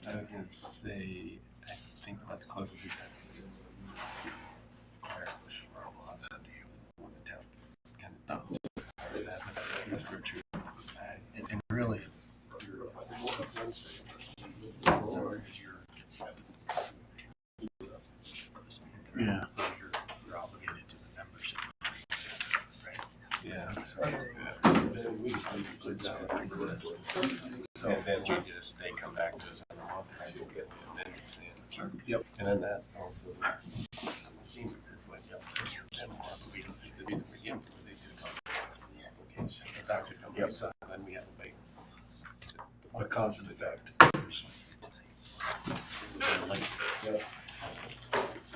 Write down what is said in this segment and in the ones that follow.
I was going to say, I think let's close with that's for true. And really, yeah. So you're obligated to the membership, right? Yeah. So then they come back to us in a month or two, get the amendments in. Sure. Yep. And then that also. And the reason we give them, they do come the application. It's actually come from us, and then we have to make a cause and effect. Yeah.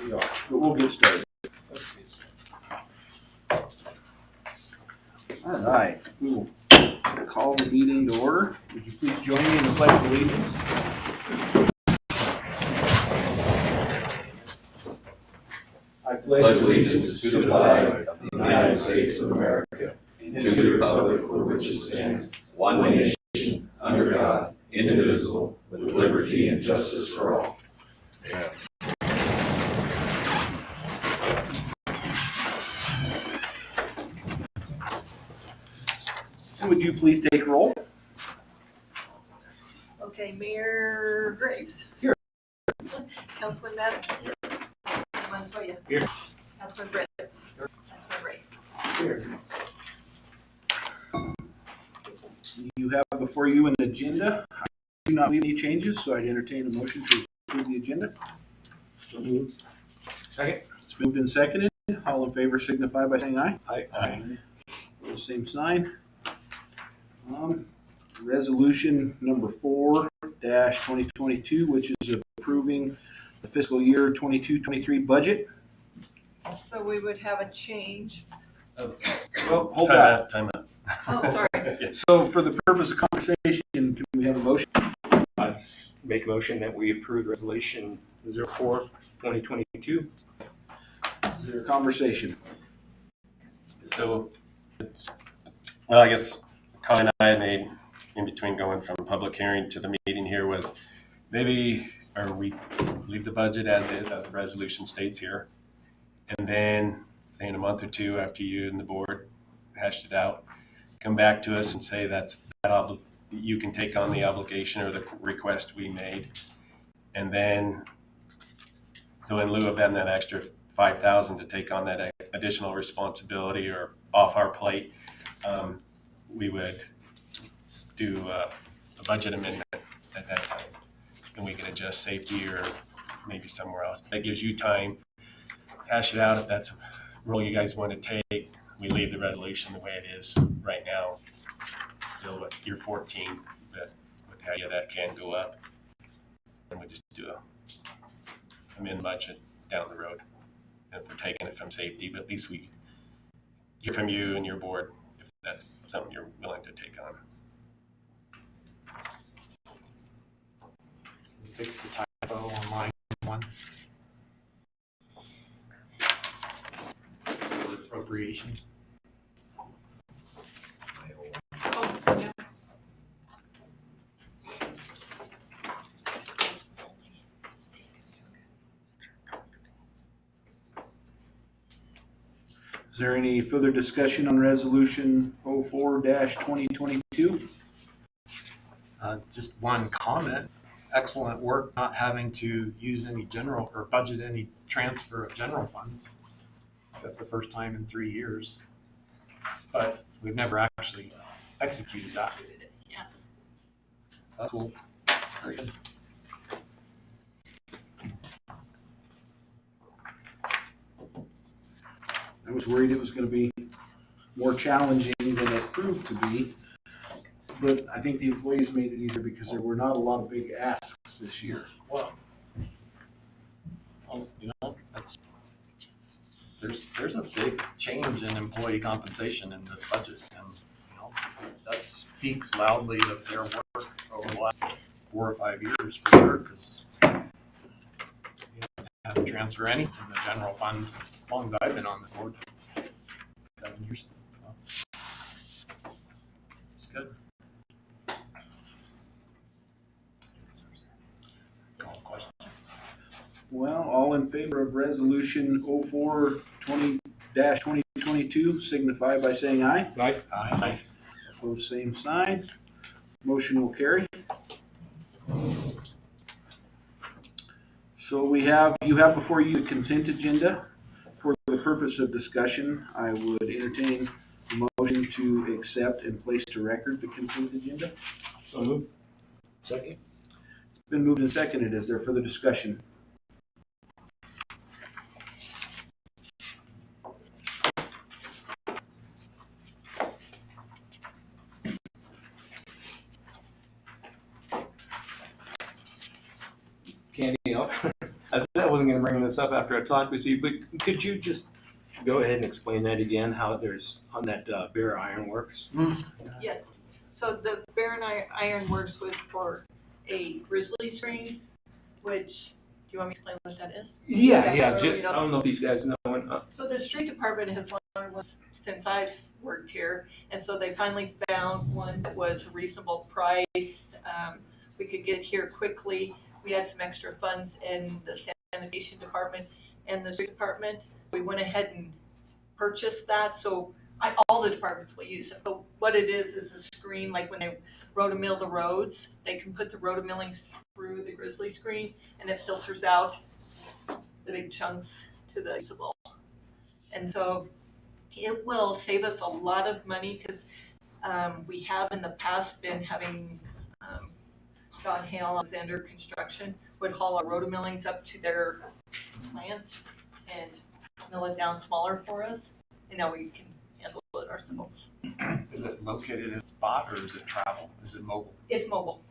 We are, but we'll get started. All right, we will call the meeting to order. Would you please join me in the Pledge of Allegiance? I pledge allegiance to the flag of the United States of America and to the republic for which it stands, one nation, under God, indivisible, with liberty and justice for all. Yeah. And would you please take roll? Okay, Mayor Graves. Here. Councilman Maddox. Here. Montoya. Here. Councilman Brett. Councilman Race. Here. You have before you an agenda. I do not leave any changes, so I'd entertain a motion to approve the agenda. So moved. Second. It's moved and seconded. All in favor signify by saying aye. Aye. Same sign. Resolution number 4-2022, which is approving the fiscal year 22-23 budget. So we would have a change. Well, hold on. Time out. Oh, sorry. So for the purpose of conversation, can we have a motion? I make a motion that we approve resolution 04-2022. Is there a conversation? So, well, I guess the comment I made in between going from public hearing to the meeting here was maybe, or we leave the budget as is, as the resolution states here, and then say in a month or two after you and the board hashed it out, come back to us and say you can take on the obligation or the request we made, and then so in lieu of having that extra $5,000 to take on that additional responsibility or off our plate, we would do a budget amendment at that time, and we can adjust safety or maybe somewhere else. That gives you time, hash it out. If that's a role you guys want to take, we leave the resolution the way it is right now. Still at year 14, but with how that can go up, and we just do a amend budget down the road. If we're taking it from safety, but at least we hear from you and your board if that's something you're willing to take on. Fix the typo on line 1. Appropriations. Oh, yeah. Is there any further discussion on resolution 04-2022? Just one comment. Excellent work not having to use any general or budget any transfer of general funds. That's the first time in 3 years. But we've never actually executed that. Yeah. That's cool. Very good. I was worried it was going to be more challenging than it proved to be, but I think the employees made it easier because there were not a lot of big asks this year. Well, there's a big change in employee compensation in this budget, and that speaks loudly of their work over the last 4 or 5 years for sure. Because have to transfer anything in the general fund as long as I've been on the board, 7 years. So, it's good. Well, all in favor of resolution 04-2022 signify by saying aye. Aye. Opposed, same sign. Motion will carry. So you have before you the consent agenda. For the purpose of discussion, I would entertain a motion to accept and place to record the consent agenda. So moved. Second. It's been moved and seconded. Is there further discussion? Candy, I wasn't gonna bring this up after I talked with you, but could you just go ahead and explain that again, how there's, on that Bear Iron Works? Yes. So the Baron Iron Works was for a grizzly screen, which, do you want me to explain what that is? Yeah, Yeah, just, I don't know if these guys know. So the street department has wanted one since I've worked here, and so they finally found one that was a reasonable price. We could get it here quickly. We had some extra funds in the sanitation department and the street department. We went ahead and purchased that, so all the departments will use it. But what it is a screen, like when they rotomill the roads, they can put the rotomilling through the grizzly screen, and it filters out the big chunks to the usable. And so it will save us a lot of money, because we have in the past been having John Hale, Alexander Construction would haul our rotomillings up to their plant and mill it down smaller for us, and now we can handle it ourselves. Is it located in a spot or is it travel? Is it mobile? It's mobile.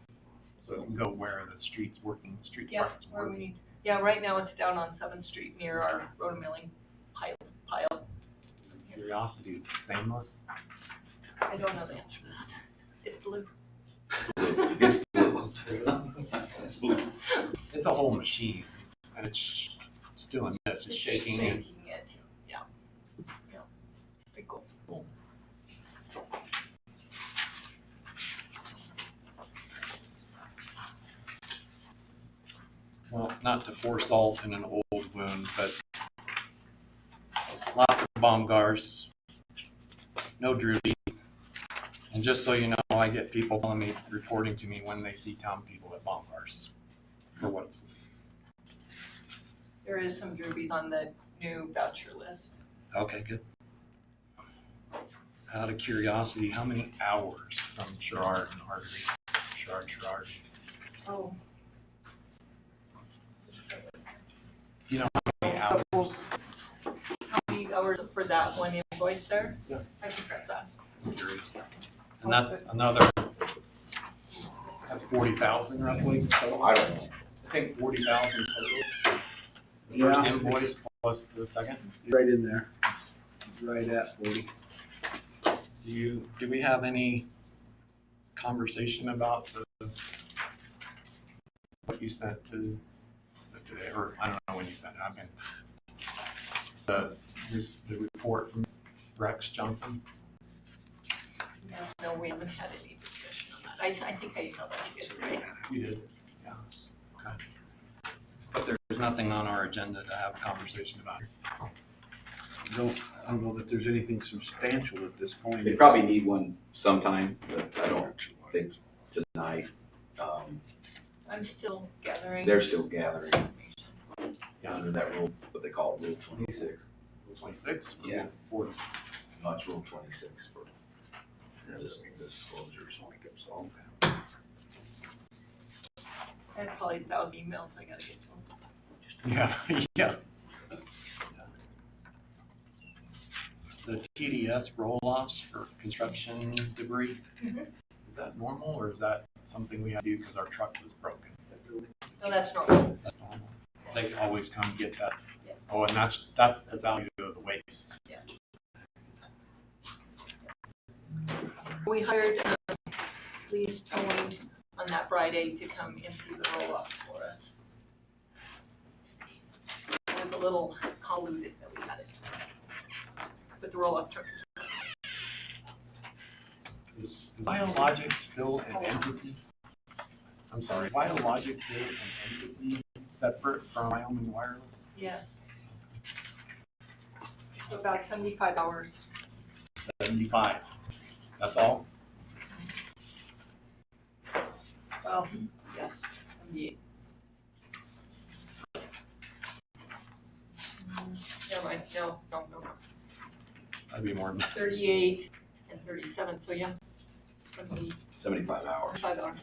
So it can go where the street Yeah, department's where we working? need. Yeah, right now it's down on 7th Street near our rotomilling pile. Curiosity, is it stainless? I don't know the answer to that. It's blue. It's blue. It's a whole machine, and it's still in this, it's shaking and. Shaking it, yeah. Yeah. Pretty cool. Well, not to pour salt in an old wound, but lots of bomb guards, no droopy. And just so you know, I get people calling me, reporting to me when they see town people at bomb guards. For what? There is some droobies on the new voucher list. Okay, good. Out of curiosity, how many hours from Sherrard and Artery? Sherrard. Oh. You know how many hours? How many hours for that one invoice there? Yeah. I can track that. I'm curious. And that's another, that's 40,000 roughly total? I don't know. I think 40,000 total. The Yeah. first invoice plus the second. Right in there. Right at 40. Do we have any conversation about what you sent to, was it today, or I don't know when you sent it, I've been, the report from Rex Johnson? No, we haven't had any discussion on that. I think I emailed that to you, right? You did, yeah, okay. But there's nothing on our agenda to have a conversation about. I don't know that there's anything substantial at this point. They probably need one sometime, but I don't think tonight. I'm still gathering. They're still gathering under that rule, what they call Rule 26. 26? Yeah. 40. No, it's Rule 26 for disclosures. I have probably 1,000 emails I gotta get to them. Yeah, yeah. The TDS roll-offs for construction debris, Mhm. is that normal or is that something we have to do because our truck was broken? No, that's normal, That's normal. They always come get that. yes. Oh, and that's the value of the waste. Yes. We hired Lee's Towing on that Friday to come empty the roll-offs for us. It was a little convoluted that we had it. But the roll-off truck is. Is Biologic still an entity? I'm sorry, Biologic still an entity separate from Wyoming Wireless? Yes. So about 75 hours. 75. That's all? Well, yes, 78. Never mind, no. That'd be more than 38 and 37, so yeah, 75 hours. 75 hours.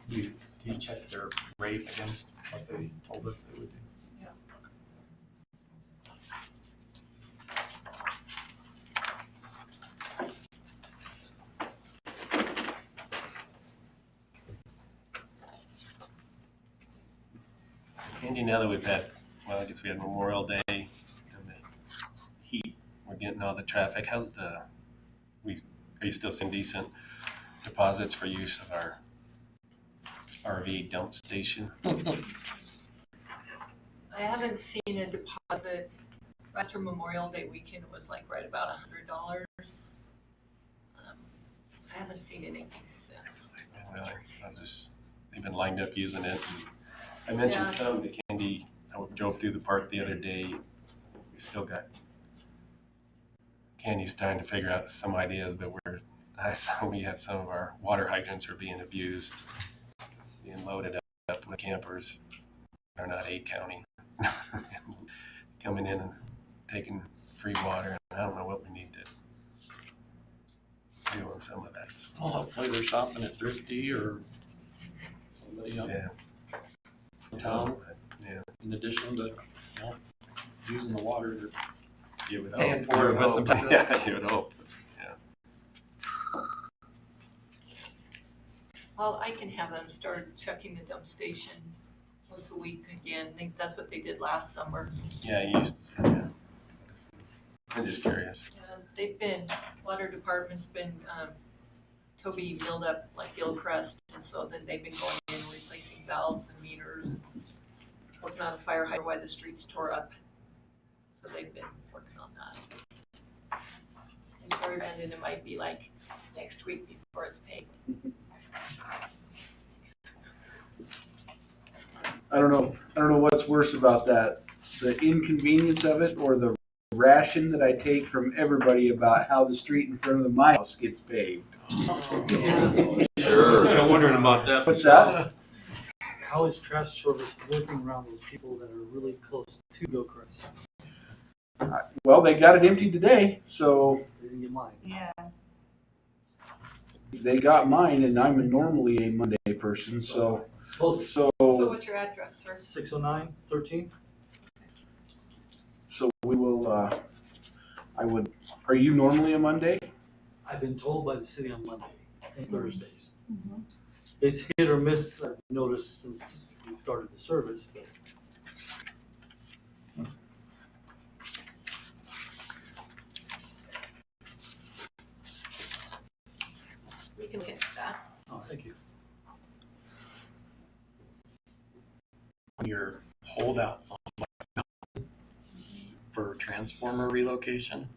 Do you check their rate against what they told us they would do? Andy, now that we've had, well, I guess we had Memorial Day and the heat, we're getting all the traffic. Are you still seeing decent deposits for use of our RV dump station? I haven't seen a deposit. After Memorial Day weekend was like right about $100. I haven't seen anything since. Well, they've been lined up using it. And I mentioned Yeah. some to Candy. I drove through the park the other day. We still got, Candy's trying to figure out some ideas, but I saw we had some of our water hydrants were being abused, being loaded up with campers. They're not Aid County. Coming in and taking free water. And I don't know what we need to do on some of that. Well, hopefully they're shopping at Thrifty or somebody else in town, Yeah. in addition to, using the water. They're You would paying hope. for You it would with hope. some taxes. Yeah, you would hope. Well, I can have them start checking the dump station once a week again. I think that's what they did last summer. Yeah, you used to say that. I'm just curious. Water department's been, Toby milled up like Gilcrest, and so then they've been going in and replacing valves and meters, working on a fire hydrant while the streets tore up. So they've been working on that. And sorry, Brandon, it might be like next week before it's paid. I don't know what's worse about that, the inconvenience of it or the ration that I take from everybody about how the street in front of my house gets paved. Sure. I'm wondering about that. What's that? How is trash service working around those people that are really close to Gilcrest? Well, they got it empty today, so They didn't get mine. Yeah. they got mine, and I'm normally a Monday person, so Supposedly. So what's your address, sir? 609 13? So we will, are you normally a Monday? I've been told by the city on Monday and Thursdays. It's hit or miss, I've noticed since we started the service, but We can look at that. oh, thank you. Your holdouts on for transformer relocation.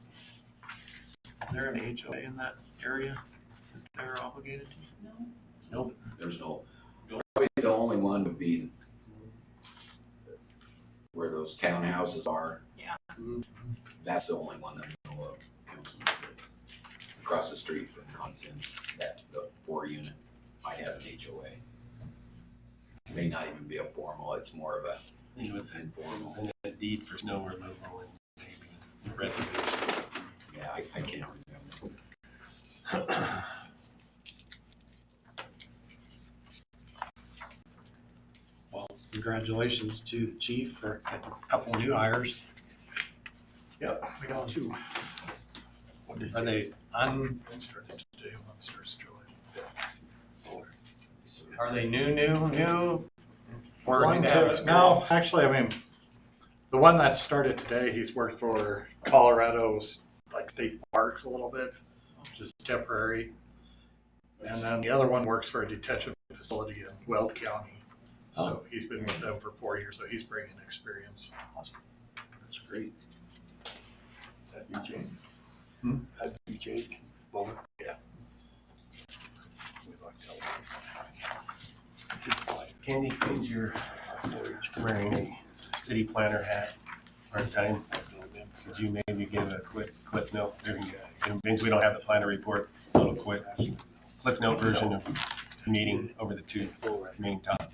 Is there an HOA in that area that they're obligated to? No. Nope. There's probably the only one would be where those townhouses are. Yeah. That's the only one that I know of. Across the street from Nonsense, the 4-unit might have an HOA. May not even be a formal, it's more of a It was informal. a deed for snow removal and maybe reservation. Yeah, I can't remember. Well, congratulations to the chief for a couple new hires. Yep, we got two. Are they are they new? Or One they have to, experience? no, actually, I mean, the one that started today, he's worked for Colorado's like state parks a little bit, just temporary. And then the other one works for a detention facility in Weld County. So he's been with them for 4 years, so he's bringing experience. That's great. That'd be Jake. Bowman. Yeah. Candy, since you're wearing a city planner hat part-time, could you maybe give a quick cliff note? Since we don't have the planner report, a little quick cliff note version of the meeting over the two main topics.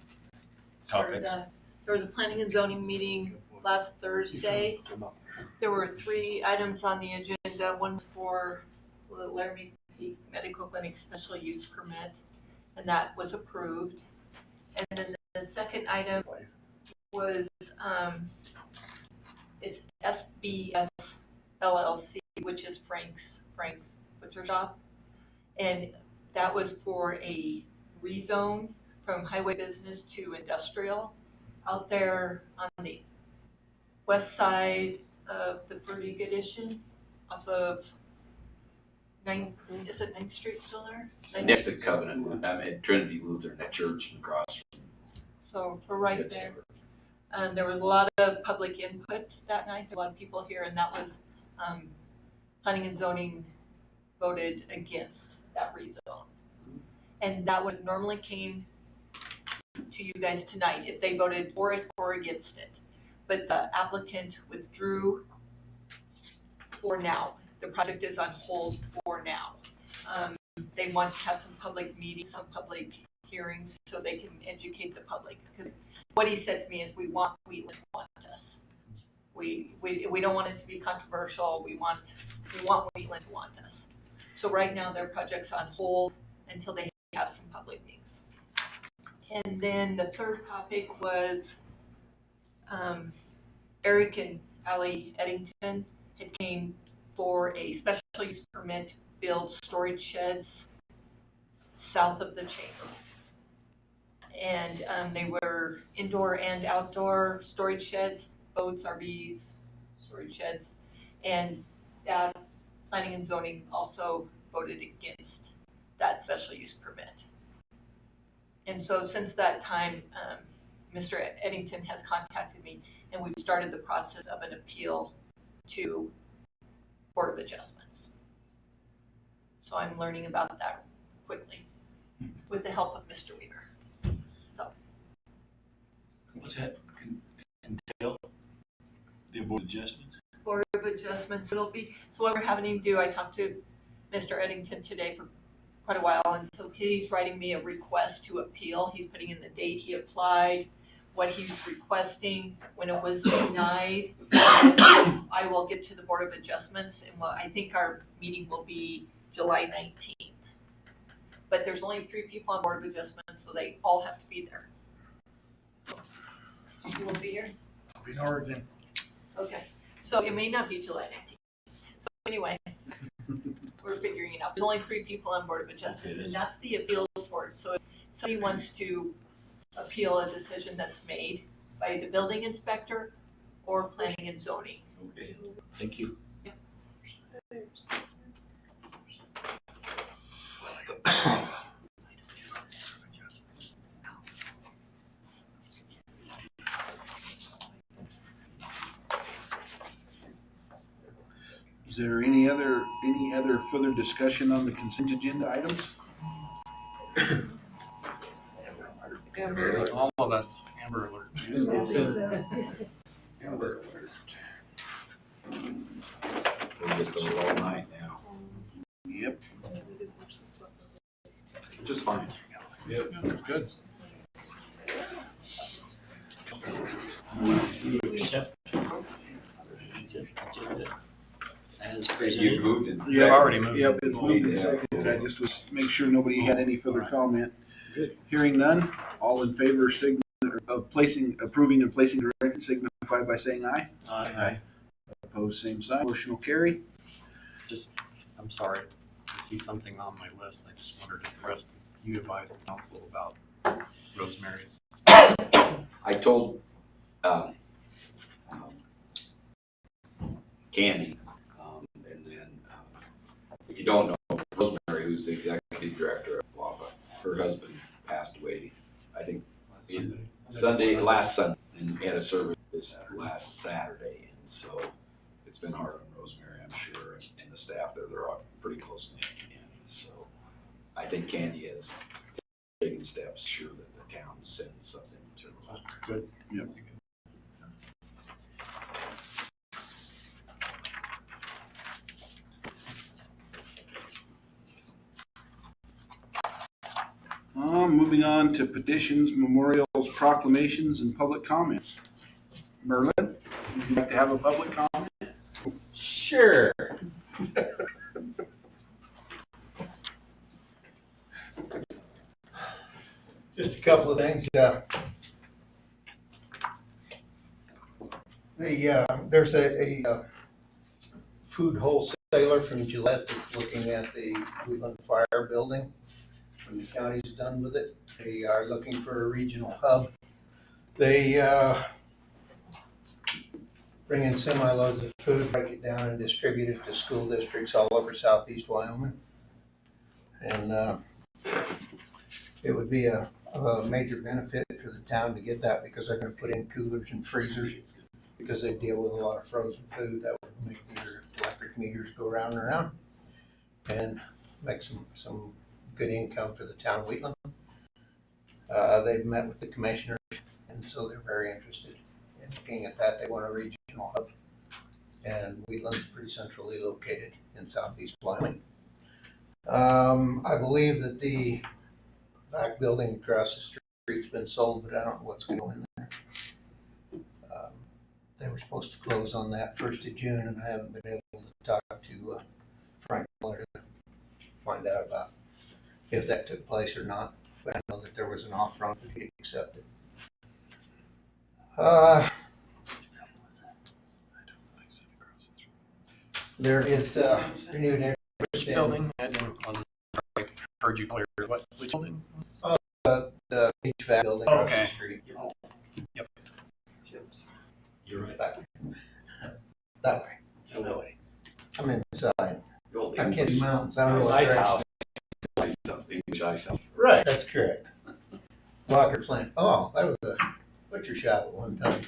There was a planning and zoning meeting last Thursday. There were 3 items on the agenda. One for the Laramie Peak Medical Clinic special use permit, and that was approved. And then the second item was, it's FBS LLC, which is Frank's Butcher Shop. And that was for a rezone from highway business to industrial out there on the west side of the Purdy Addition off of 9th, is it 9th Street still there? Next to Covenant, Trinity Lutheran, that church across. So we're right there. There was a lot of public input that night, a lot of people here, and that was, planning and zoning voted against that rezone. And that would normally came to you guys tonight if they voted for it or against it. But the applicant withdrew for now. The project is on hold for now. They want to have some public meetings, some public hearings, so they can educate the public. Because what he said to me is, we want Wheatland to want us. We don't want it to be controversial. We want Wheatland to want us. So right now their project's on hold until they have some public meetings. And then the third topic was Eric and Allie Eddington had came for a special use permit to build storage sheds south of the chamber. And they were indoor and outdoor storage sheds, boats, RVs, storage sheds. And that planning and zoning also voted against that special use permit. And so since that time, Mr. Eddington has contacted me, and we've started the process of an appeal to Board of Adjustments. So I'm learning about that quickly with the help of Mr. Weaver. So. What's that entail? The Board of Adjustments? Board of Adjustments, it'll be, so what we're having him do, I talked to Mr. Eddington today for quite a while, and so he's writing me a request to appeal. He's putting in the date he applied, what he's requesting, when it was denied. I will get to the Board of Adjustments, and I think our meeting will be July 19th. But there's only 3 people on Board of Adjustments, so they all have to be there. So, you will be here? I'll be in Oregon. Okay, so it may not be July 19th. So anyway, we're figuring it out. There's only 3 people on Board of Adjustments, and that's the appeals board. So if somebody wants to appeal a decision that's made by the building inspector or planning and zoning. Okay, thank you. Is there any other further discussion on the consent agenda items? All of us, Amber Alert. Amber Alert. We'll get those all night now. Yep. Just fine. Yep, good. You moved it. You've already moved. Yep, it's moved and seconded. I just was, make sure nobody had any further comment. Good. Hearing none, all in favor of approving and placing directed signify by saying aye. Aye. Opposed, same sign. Motion will carry. Just, I'm sorry, I see something on my list. I just wondered if the rest of you advised the council about Rosemary's. I told Candy, and then if you don't know, Rosemary, who's the executive director of WAPA, her husband passed away, I think, last Sunday, and he had a service this last Saturday, and so it's been hard on Rosemary, I'm sure, and the staff there I think Candy is taking steps, sure that the town sends something to them. Good. Yep. Moving on to petitions, memorials, proclamations, and public comments. Merlin, would you like to have a public comment? Sure. Just a couple of things. There's a food wholesaler from Gillette that's looking at the Wheatland Fire Building when the county's done with it. They are looking for a regional hub. They bring in semi-loads of food, break it down and distribute it to school districts all over southeast Wyoming. And it would be a major benefit for the town to get that because they're gonna put in coolers and freezers because they deal with a lot of frozen food that would make your electric meters go round and around and make some good income for the town of Wheatland. They've met with the commissioners and so they're very interested in looking at that. They want a regional hub and Wheatland's pretty centrally located in southeast Wyoming. I believe that the back building across the street's been sold, but I don't know what's going on in there. They were supposed to close on that 1st of June, and I haven't been able to talk to Frank Miller to find out about if that took place or not. But I know that there was an offer on it that he accepted. There is renewed interest in Building, I heard you clear, which building? the HVAC building across Okay. the street. Yep. You're right. That way. That way. That way. I'm inside. The old I'm English in mountains. I don't know what ice direction. house. Ice house, English ice house. Right, that's correct. Walker plant. Oh, that was a butcher shop at one time.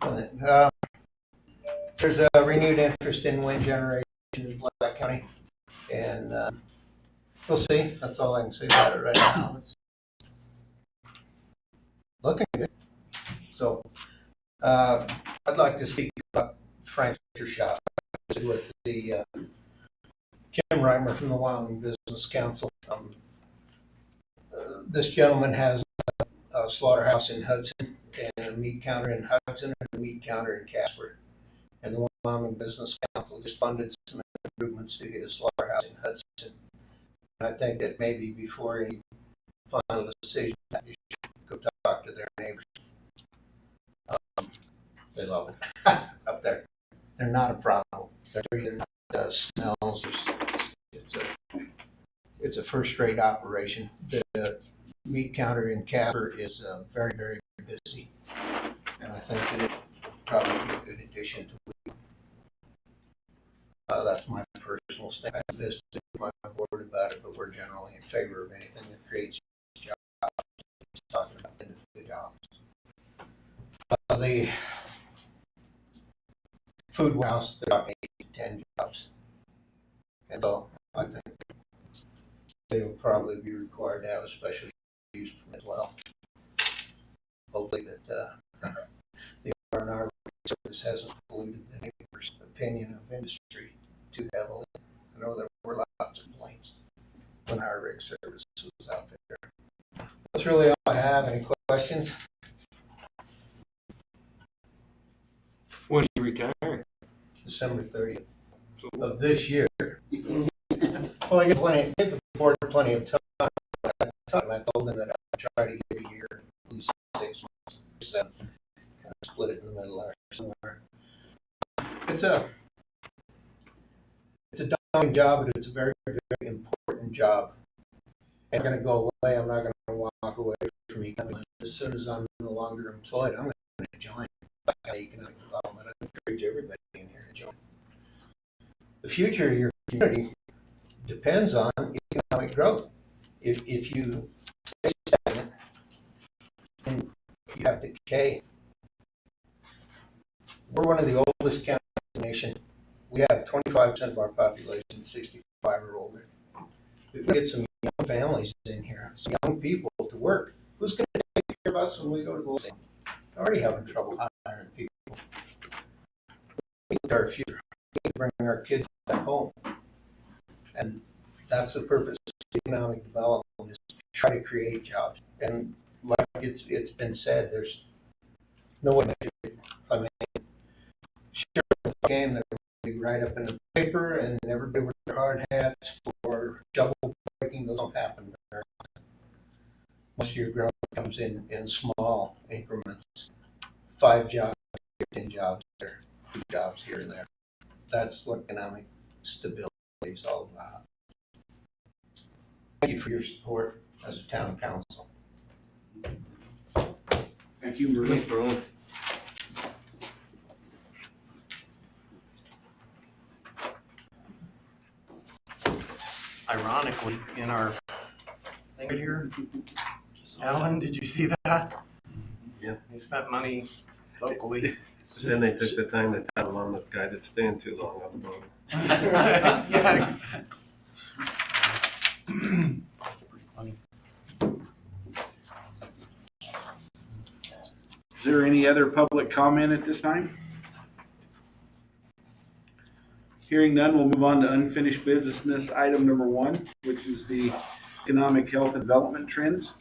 Wasn't it? There's a renewed interest in wind generation in Black County, and we'll see. That's all I can say about it right now. It's looking good. So, I'd like to speak about Frank's butcher shop with the Kim Reimer from the Wyoming Business Council. This gentleman has a slaughterhouse in Hudson and a meat counter in Hudson and a meat counter in Casper. And the Wyoming Business Council just funded some improvements to his slaughterhouse in Hudson. And I think that maybe before any final decision, you should go talk to their neighbors. They love it up there. They're not a problem. They're not smells. It's a first-rate operation. The meat counter in Casper is very, very busy, and I think that it would probably be a good addition to it. That's my personal stand. I visited my board about it, but we're generally in favor of anything that creates jobs. Talking about individual jobs. The food warehouse, there are 8 to 10 jobs, and so I think they will probably be required to have a special use permit as well. Hopefully that the R&R service hasn't polluted the neighbor's opinion of industry too heavily. I know there were lots of complaints when our rig service was out there. That's really all I have. Any questions? When do you retire? December 30th of this year. Well, I give the board plenty of time. I told them that I'd try to give a year, at least 6 months. So kind of split it in the middle or somewhere. It's a daunting job, but it's a very, very important job. I'm going to go away. I'm not going to walk away from economic. As soon as I'm no longer employed, I'm going to join economic development. I encourage everybody in here to join. The future of your community depends on economic growth. If you stay stagnant and you have decay, we're one of the oldest counties in the nation. We have 25% of our population 65 or older. if we get some young families in here, some young people to work, who's gonna take care of us when we go to the same? Already having trouble hiring people. We need our future. We need to bring our kids back home. And that's the purpose of economic development, is to try to create jobs. And like it's been said, there's no way to measure it. I mean, sure, it's a game that we write up in the paper and everybody with their hard hats for shovel breaking, those don't happen very often. Most of your growth comes in small increments. 5 jobs, 10 jobs there, 2 jobs here and there. That's what economic stability is all about. Thank you for your support as a town council. Thank you, Marie. Thanks, Brian. Ironically, in our thing right here, Alan, did you see that? Yeah. They spent money locally. Then they took the time to tell on the guy that's staying too long on the boat. Yeah. Pretty funny. Is there any other public comment at this time? Hearing none, we'll move on to unfinished business item number 1, which is the economic health and development trends.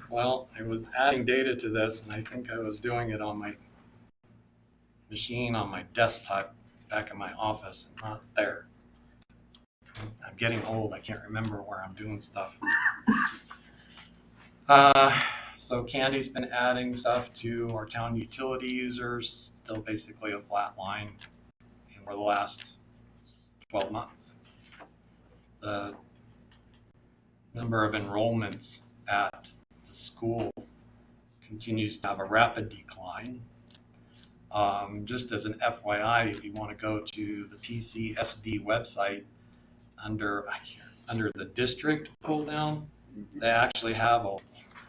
Well, I was adding data to this, and I think I was doing it on my machine on my desktop back in my office, and not there. I'm getting old. I can't remember where I'm doing stuff. So Candy's been adding stuff to our town utility users, still basically a flat line for the last 12 months. The number of enrollments at the school continues to have a rapid decline. Just as an FYI, if you want to go to the PCSD website, under the district pull down, they actually have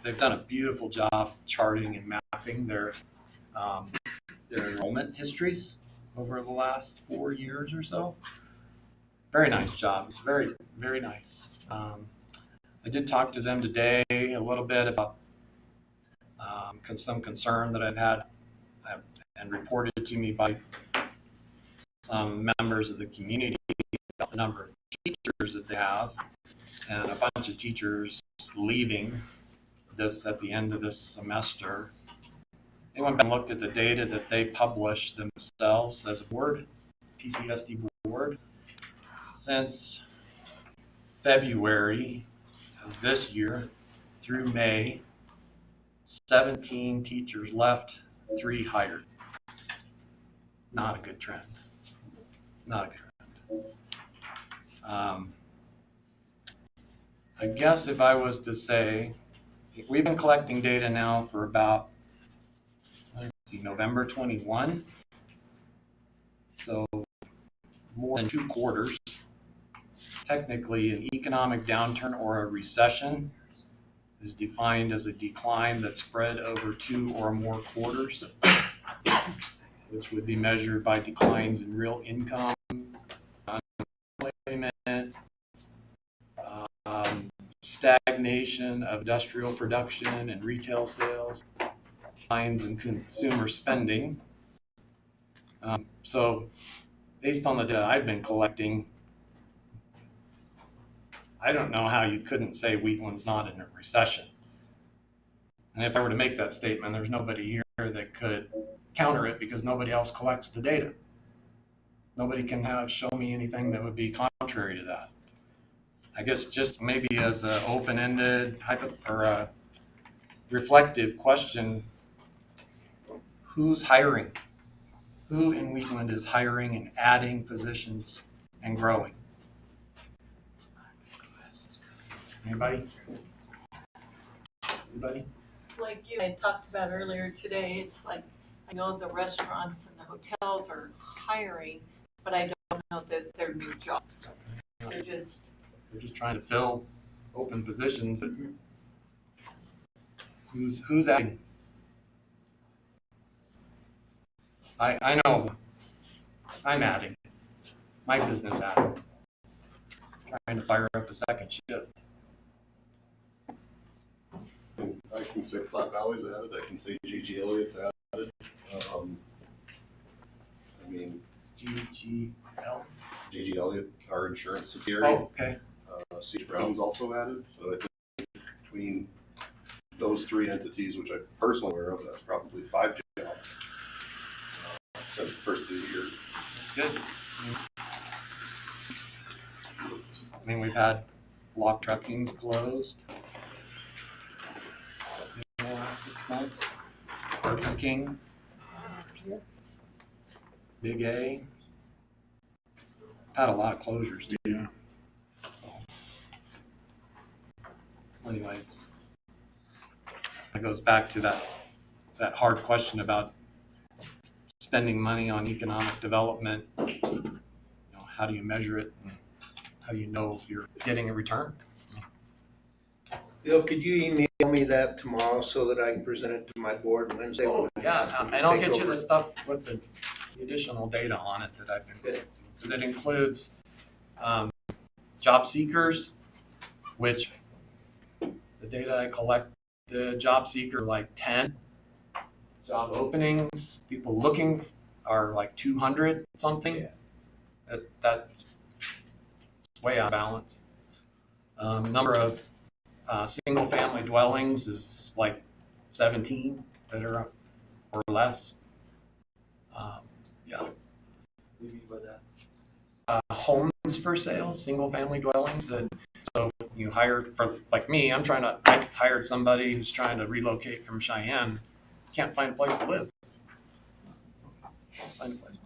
they've done a beautiful job charting and mapping their enrollment histories over the last 4 years or so. Very nice job. It's very, very nice. I did talk to them today a little bit about some concern that I've had and reported to me by some members of the community about the number of teachers that they have, and a bunch of teachers leaving this at the end of this semester. They went and looked at the data that they publish themselves as a board, PCSD board. Since February of this year through May, 17 teachers left, 3 hired. Not a good trend. Not a good trend. I guess if I was to say, we've been collecting data now for about, November 21. So more than 2 quarters. Technically, an economic downturn or a recession is defined as a decline that spread over 2 or more quarters, which would be measured by declines in real income, unemployment, stagnation of industrial production and retail sales, declines in consumer spending. So based on the data I've been collecting, I don't know how you couldn't say Wheatland's not in a recession. And if I were to make that statement, there's nobody here that could counter it because nobody else collects the data. Nobody can show me anything that would be contrary to that. I guess just maybe as an open-ended or a reflective question, who's hiring? Who in Wheatland is hiring and adding positions and growing? Anybody? Anybody? Like you had talked about earlier today, it's like, I know the restaurants and the hotels are hiring, but I don't know that they're new jobs. They're just trying to fill open positions. Who's adding? I know I'm adding. My business adding. trying to fire up a second shift. I can say Flat Valley's added, I can say G.G. Elliott's added. I mean, GGL. G.G. Elliott, our insurance subsidiary. Oh, okay. C. Brown's also added, so I think between those three entities, which I'm personally aware of, that's probably 5 jobs since the first of the year. Good. I mean, we've had Lock Trucking's closed in the last 6 months. Burger King, Big A. Had a lot of closures too. Yeah. Anyway, it goes back to that hard question about spending money on economic development. You know, how do you measure it? And how do you know if you're getting a return? Bill, could you email me that tomorrow so that I can present it to my board Wednesday? Yeah, and I'll get you the stuff with the additional data on it that I've been, because it includes job seekers, which the data I collected, job seeker like 10, job openings, people looking are like 200 something. Yeah. That's way out of balance. Number of single family dwellings is like 17 that are up or less. Yeah. What do you mean by that? Homes for sale, single family dwellings that, so you hire, for like me, I hired somebody who's trying to relocate from Cheyenne, can't find a place to live. Can't find a place.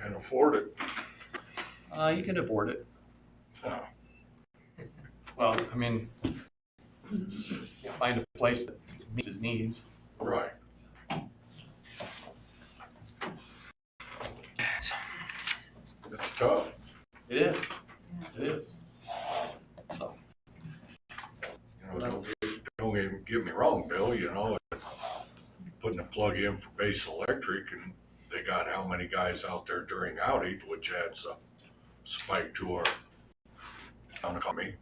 Can't afford it. You can afford it. Oh. Well, I mean, can't find a place that meets his needs. Right. It's tough. It is. It is. So, You know, don't even get me wrong, Bill, you know, putting a plug in for Base Electric and they got how many guys out there during outage, which adds a spike to our town economy,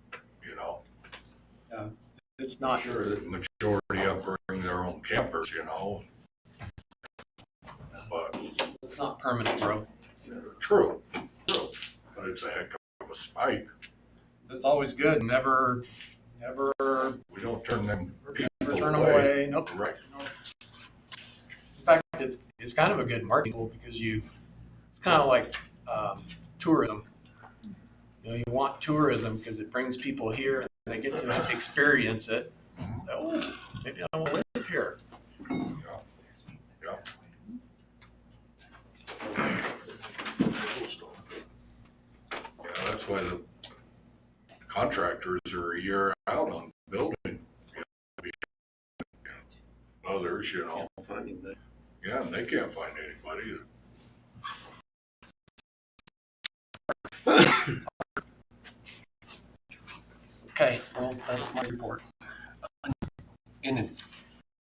you know. it's not, Sure, the majority of them bring their own campers, you know. But it's not permanent growth. true, but it's a heck of a spike. It's always good. Never We don't turn them people turn them away. Nope. Right. In fact, it's kind of a good marketing tool because it's kind of like tourism. You know, you want tourism because it brings people here and they get to experience it. So, oh, maybe I want to live here. Yeah. Yeah, that's why the contractors are a year out on building. Others, you know, Finding that. yeah, and they can't find anybody. Okay, well, that's my report. In a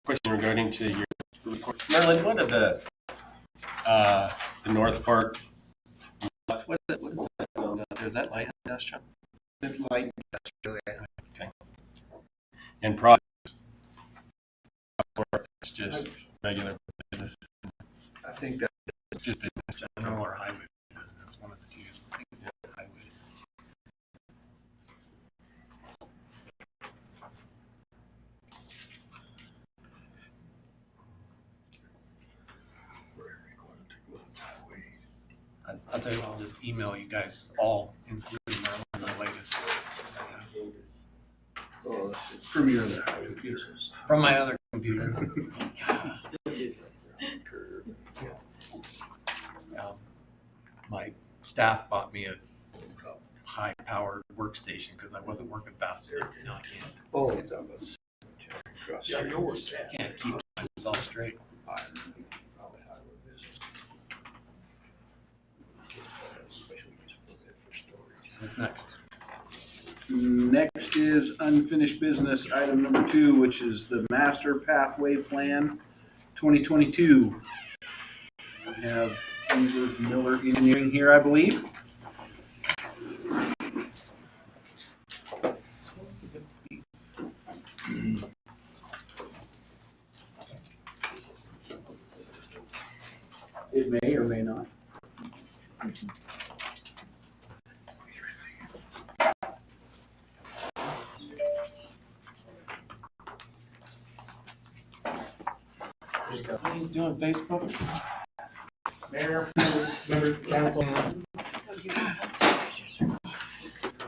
question regarding to your report, Marilyn, what are the North Park, what is that zone out there? Is that light industrial? Light industrial, yeah. Okay. And projects, it's just regular business, I think that just business. General or highway business, one of the two. I think it's highway. I'll tell you what, I'll just email you guys all, including Marilyn, the latest. From your other computers. From my other computer. My staff bought me a high-powered workstation because I wasn't working fast enough. Now I can't. oh, it's on the Yeah, yours. I can't keep myself straight. probably highway business. What's next? Next is unfinished business, item number 2, which is the Master Pathway Plan 2022. We have Ingrid Miller Engineering here, I believe. It may or may not. He's doing Facebook. Mayor, members of council.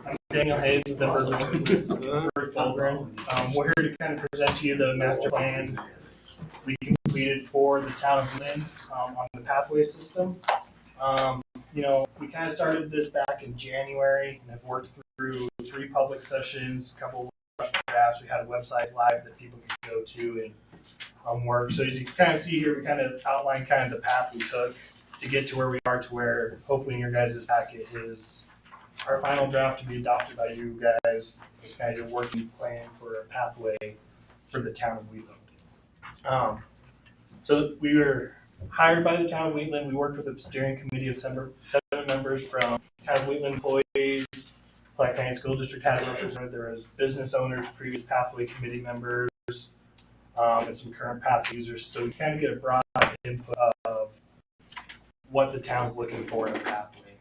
I'm Daniel Hayes, a member of the Children. We're here to kind of present to you the master plan we completed for the town of Wheatland on the pathway system. We kind of started this back in January and have worked through 3 public sessions, a couple of drafts. We had a website live that people could go to and work. So as you can kind of see here, we kind of outlined kind of the path we took to get to where we are, to where hopefully in your guys' packet is our final draft to be adopted by you guys. It's kind of your working plan for a pathway for the town of Wheatland. So we were hired by the town of Wheatland. We worked with a steering committee of 7 members from town of Wheatland employees. Platte County School District had a representative. There was business owners, previous pathway committee members, and some current path users. So we kind of get a broad input of what the town's looking for in a pathway.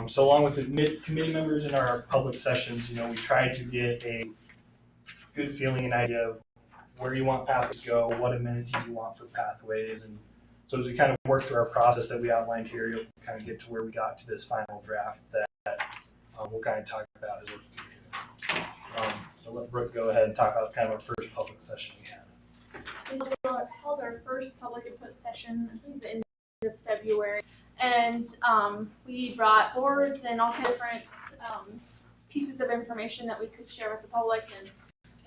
So along with the committee members in our public sessions, we tried to get a good feeling and idea of where you want pathways to go, what amenities you want for pathways. And so as we kind of work through our process that we outlined here, you'll kind of get to where we got to this final draft that we'll kind of talk about as we go through. So let Brooke go ahead and talk about kind of our first public session we had. We held our first public input session, I think the end of February, and we brought boards and all kinds of different pieces of information that we could share with the public, and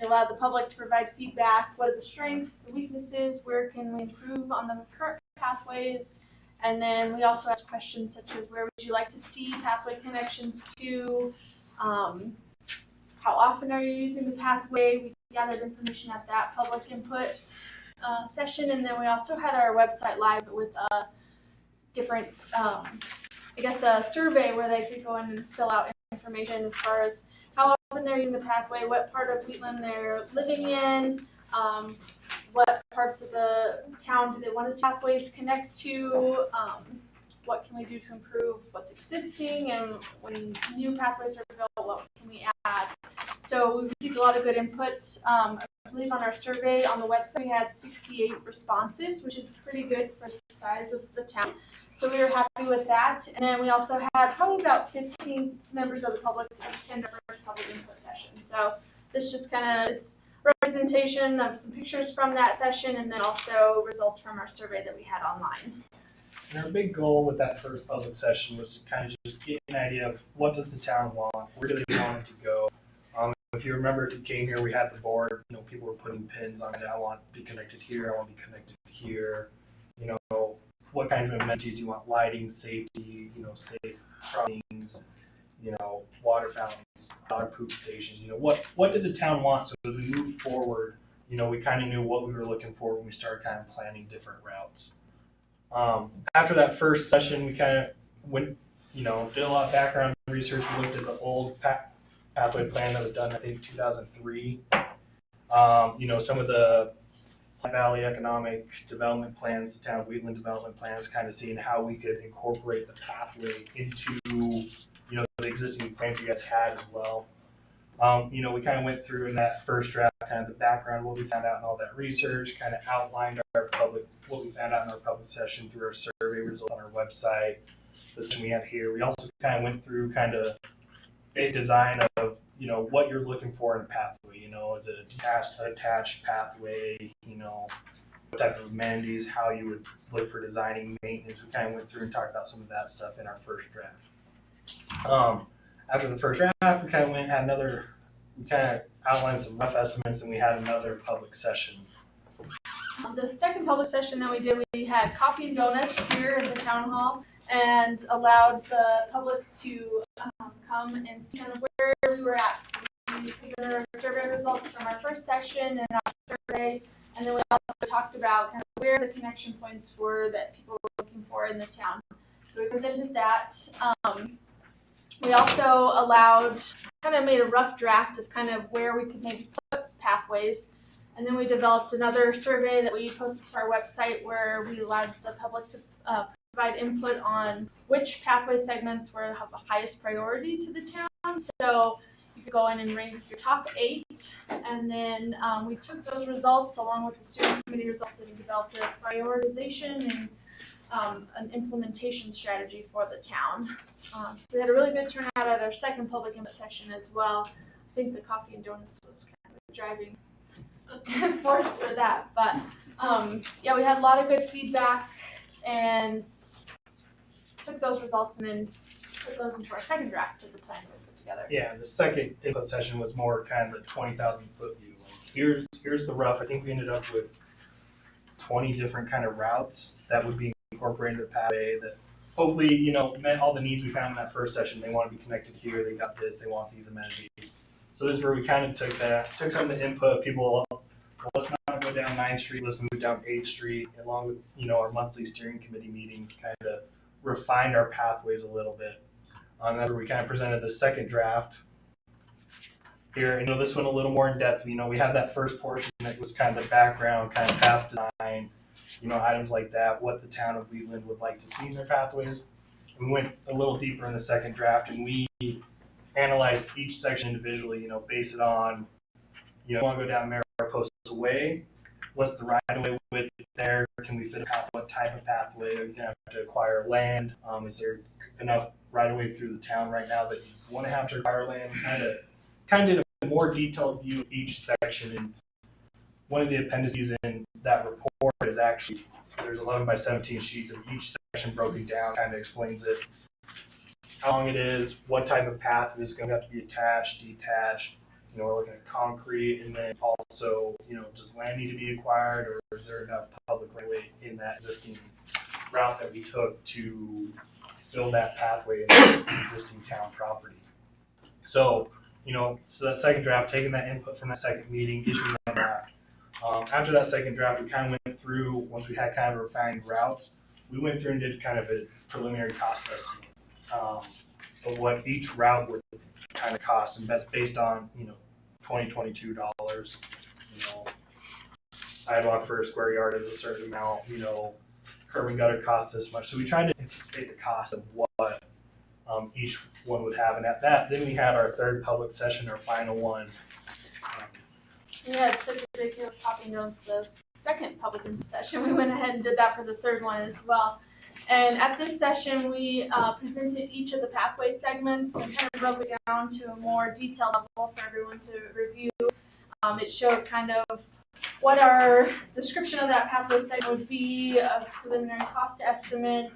it allowed the public to provide feedback. What are the strengths, the weaknesses, where can we improve on the current pathways? And then we also asked questions such as, where would you like to see pathway connections to? How often are you using the pathway? We gathered information at that public input session, and then we also had our website live with a different, a survey where they could go in and fill out information as far as how often they're using the pathway, what part of Wheatland they're living in, what parts of the town do they want to see pathways connect to, what can we do to improve what's existing, and when new pathways are built, what can we add? So we received a lot of good input. I believe on our survey on the website we had 68 responses, which is pretty good for the size of the town. So we were happy with that. And then we also had probably about 15 members of the public attend our first public input session. So this just kind of is representation of some pictures from that session, and then also results from our survey that we had online. And our big goal with that first public session was to kind of just get an idea of what does the town want, where do they want it to go. If you remember, if you came here, we had the board, people were putting pins on it. I want to be connected here, I want to be connected here. What kind of amenities you want, lighting, safety, safe crossings, water fountains, dog poop stations. What did the town want? So as we moved forward, we kind of knew what we were looking for when we started kind of planning different routes. After that first session, we kind of went, did a lot of background research. We looked at the old pathway plan that was done, I think, 2003. Some of the Valley economic development plans, the town of Wheatland development plans, kind of seeing how we could incorporate the pathway into, the existing plans you guys had as well. We kind of went through in that first draft, kind of the background, what we found out in all that research, kind of outlined what we found out in our public session through our survey results on our website, this thing we have here. We also kind of went through kind of basic design of, what you're looking for in a pathway. Is it a attached pathway? What type of amenities, how you would look for designing maintenance. We kind of went through and talked about some of that stuff in our first draft. After the first draft, we kind of outlined some rough estimates, and we had another public session. The second public session that we did, we had coffee and donuts here at the town hall, and allowed the public to come and see kind of where we were at. So we presented our survey results from our first session and our survey, and then we also talked about kind of where the connection points were that people were looking for in the town. So we presented that. We also made a rough draft of kind of where we could maybe put pathways. And then we developed another survey that we posted to our website where we allowed the public to provide input on which pathway segments were have the highest priority to the town. So you could go in and rank your top 8, and then we took those results along with the steering committee results and developed a prioritization and an implementation strategy for the town. So we had a really good turnout at our second public input session as well. I think the coffee and donuts was kind of a driving force for that, but yeah, we had a lot of good feedback and took those results and then put those into our second draft of the plan we put together. Yeah, the second input session was more kind of the 20,000 foot view. Like here's the rough. I think we ended up with 20 different kind of routes that would be incorporated into the pathway that hopefully, met all the needs we found in that first session. They want to be connected here, they got this, they want these amenities. So this is where we kind of took some of the input. People, well, let's not go down 9th Street, let's move down 8th Street, along with, our monthly steering committee meetings, kind of refined our pathways a little bit. That's where we kind of presented the second draft. Here, this one a little more in depth. We had that first portion that was kind of the background, kind of path design, items like that, what the town of Wheatland would like to see in their pathways. We went a little deeper in the second draft, and we analyzed each section individually, base it on, want to go down Mariposa Way, what's the right-of-way width there, can we fit a path, what type of pathway, are you going to have to acquire land, is there enough right-of-way through the town right now that you want to have to acquire land, kind of did a more detailed view of each section, and one of the appendices in that report is actually, there's 11 by 17 sheets, and each section broken down kind of explains it, how long it is, what type of path is going to have to be attached, detached. We're looking at concrete, and then also, does land need to be acquired, or is there enough public right-of-way in that existing route that we took to build that pathway in the existing town property? So, so that second draft, taking that input from that second meeting, issuing that draft. After that second draft, we kind of went through, once we had kind of refined routes, we went through and did kind of a preliminary cost estimate of what each route would kind of cost, and that's based on, $2022, sidewalk for a square yard is a certain amount, curb and gutter costs this much. So we tried to anticipate the cost of what each one would have, and at that, then we had our third public session, our final one. We had such a big deal of popping those the second public input session. We went ahead and did that for the third one as well. And at this session, we presented each of the pathway segments and kind of broke it down to a more detailed level for everyone to review. It showed kind of what our description of that pathway segment would be, a preliminary cost estimate,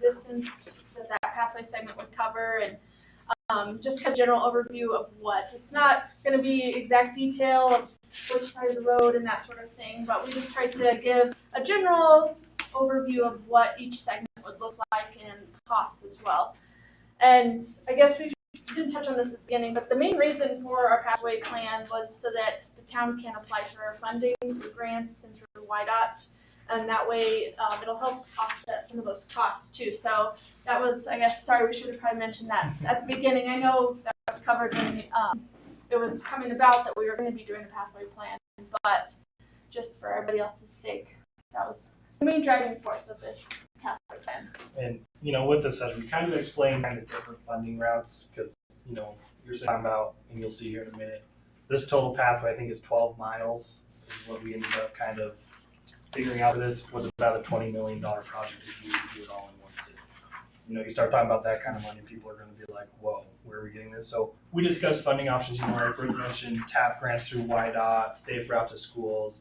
distance that that pathway segment would cover, and just kind of general overview of what. It's not going to be exact detail of which side of the road and that sort of thing, but we just tried to give a general overview of what each segment would look like and costs as well. And I guess we didn't touch on this at the beginning, but the main reason for our pathway plan was so that the town can apply for our funding through grants and through YDOT, and that way it'll help offset some of those costs too. So that was, I guess, sorry, we should have probably mentioned that at the beginning. I know that was covered when it was coming about that we were going to be doing a pathway plan, but just for everybody else's sake, that was the main driving force of this pathway plan. And, with this, as we kind of explained kind of different funding routes, because, you're talking about, and you'll see here in a minute, this total pathway, I think, is 12 miles, is what we ended up kind of figuring out. This was about a $20 million project if you do it all in one city. You start talking about that kind of money, people are going to be like, whoa, where are we getting this? So we discussed funding options, like Bruce mentioned, TAP grants through YDOT, safe route to schools.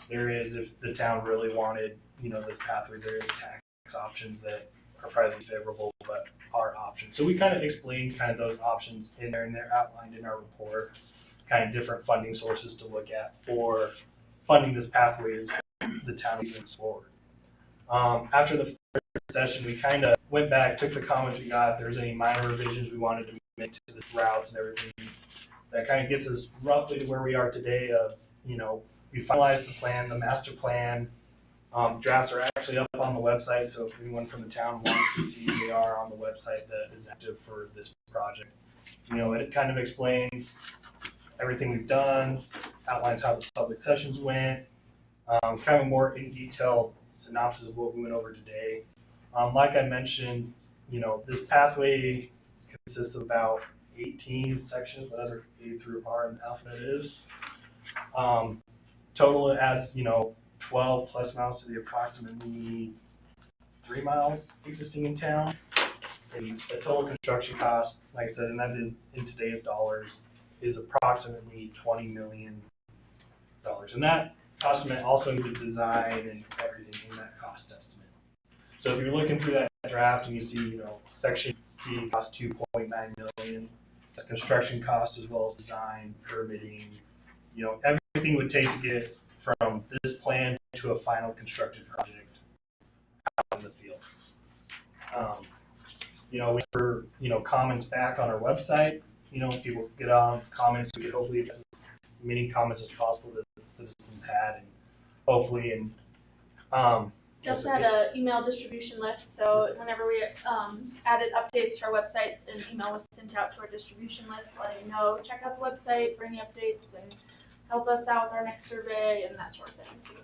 There is, if the town really wanted, this pathway, there is tax options that are probably favorable, but are options. So we kind of explained kind of those options in there, and they're outlined in our report, kind of different funding sources to look at for funding this pathway as the town moves forward. After the first session, we kind of went back, took the comments we got, if there was any minor revisions we wanted to make to the routes and everything. That kind of gets us roughly to where we are today of, we finalized the plan, the master plan. Drafts are actually up on the website, so if anyone from the town wants to see, they are on the website that is active for this project. It kind of explains everything we've done, outlines how the public sessions went, kind of a more in detail synopsis of what we went over today. Like I mentioned, this pathway consists of about 18 sections, whatever A through R in the alphabet is. Total it adds, 12 plus miles to the approximately 3 miles existing in town. And the total construction cost, like I said, and that is in today's dollars, is approximately $20 million. And that estimate also includes design and everything in that cost estimate. So if you're looking through that draft and you see, section C costs $2.9 million, that's construction costs as well as design, permitting, everything it would take to get from this plan to a final constructed project out in the field. We comments back on our website, people get on comments, we get hopefully as many comments as possible that the citizens had, and hopefully, We also had an email distribution list, so whenever we added updates to our website, an email was sent out to our distribution list letting know, check out the website for any updates and help us out with our next survey and that sort of thing too.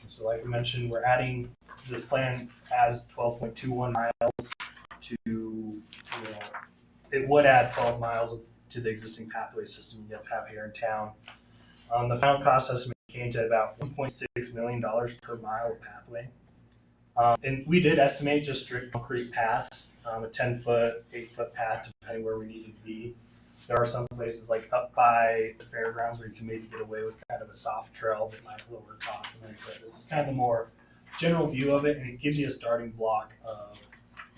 So like we mentioned, we're adding, this plan as 12.21 miles to, it would add 12 miles to the existing pathway system you guys have here in town. The final cost estimate came to about $1.6 million per mile of pathway. And we did estimate just strict concrete paths, a 10-foot, 8-foot path, depending where we needed to be. There are some places like up by the fairgrounds where you can maybe get away with kind of a soft trail that might lower costs. And this is kind of the more general view of it, and it gives you a starting block of